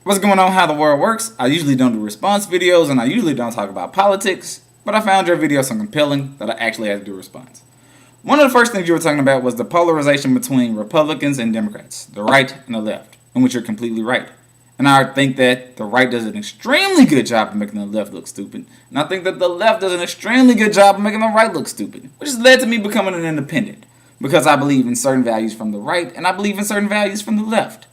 What's going on, how the world works? I usually don't do response videos and I usually don't talk about politics, but I found your video so compelling that I actually had to do a response. One of the first things you were talking about was the polarization between Republicans and Democrats, the right and the left, in which you're completely right. And I think that the right does an extremely good job of making the left look stupid, and I think that the left does an extremely good job of making the right look stupid, which has led to me becoming an independent, because I believe in certain values from the right and I believe in certain values from the left.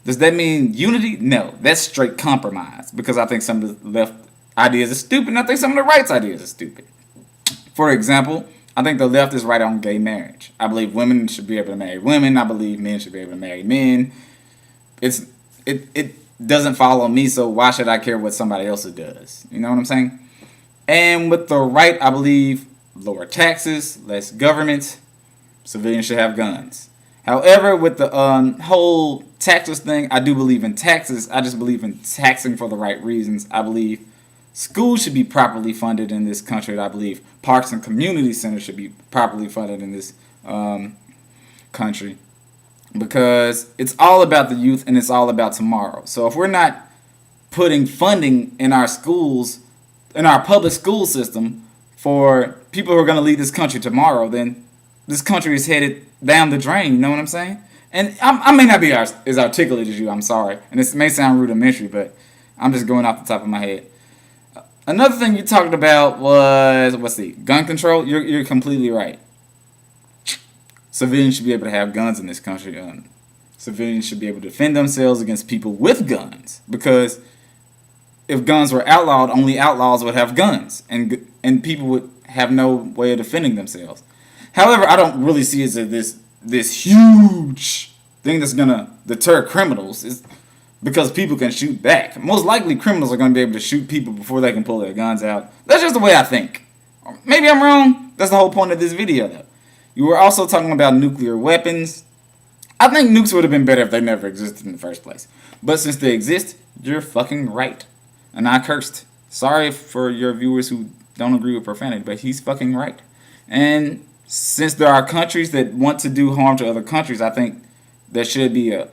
Does that mean unity? No, that's straight compromise, because I think some of the left ideas are stupid and I think some of the right's ideas are stupid. For example, I think the left is right on gay marriage. I believe women should be able to marry women. I believe men should be able to marry men. It doesn't follow me, so why should I care what somebody else does? You know what I'm saying? And with the right, I believe lower taxes, less government, civilians should have guns. However, with the whole taxes thing, I do believe in taxes. I just believe in taxing for the right reasons. I believe schools should be properly funded in this country. I believe parks and community centers should be properly funded in this country, because it's all about the youth and it's all about tomorrow. So if we're not putting funding in our schools, in our public school system, for people who are going to lead this country tomorrow, then this country is headed down the drain. You know what I'm saying? And I may not be as articulate as you. I'm sorry, and this may sound rudimentary, but I'm just going off the top of my head. Another thing you talked about was, gun control. You're completely right. Civilians should be able to have guns in this country. Civilians should be able to defend themselves against people with guns, because if guns were outlawed, only outlaws would have guns, and people would have no way of defending themselves. However, I don't really see it as this huge thing that's gonna deter criminals. Is because people can shoot back. Most likely, criminals are gonna be able to shoot people before they can pull their guns out. That's just the way I think. Maybe I'm wrong. That's the whole point of this video, though. You were also talking about nuclear weapons. I think nukes would have been better if they never existed in the first place. But since they exist, you're fucking right. And I cursed. Sorry for your viewers who don't agree with profanity, but he's fucking right. And since there are countries that want to do harm to other countries, I think there should be a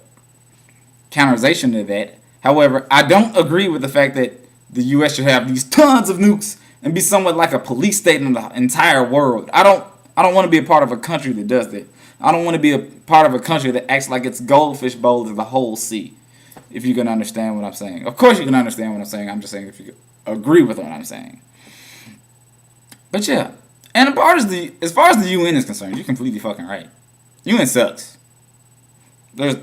counterization to that. However, I don't agree with the fact that the U.S. should have these tons of nukes and be somewhat like a police state in the entire world. I don't want to be a part of a country that does that. I don't want to be a part of a country that acts like its goldfish bowl is the whole sea. If you can understand what I'm saying. Of course you can understand what I'm saying. I'm just saying if you agree with what I'm saying. But yeah. And as far as the UN is concerned, you're completely fucking right. UN sucks. There's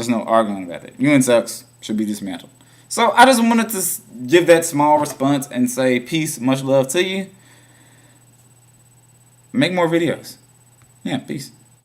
no arguing about that. UN sucks. Should be dismantled. So I just wanted to give that small response and say peace, much love to you. Make more videos. Yeah, peace.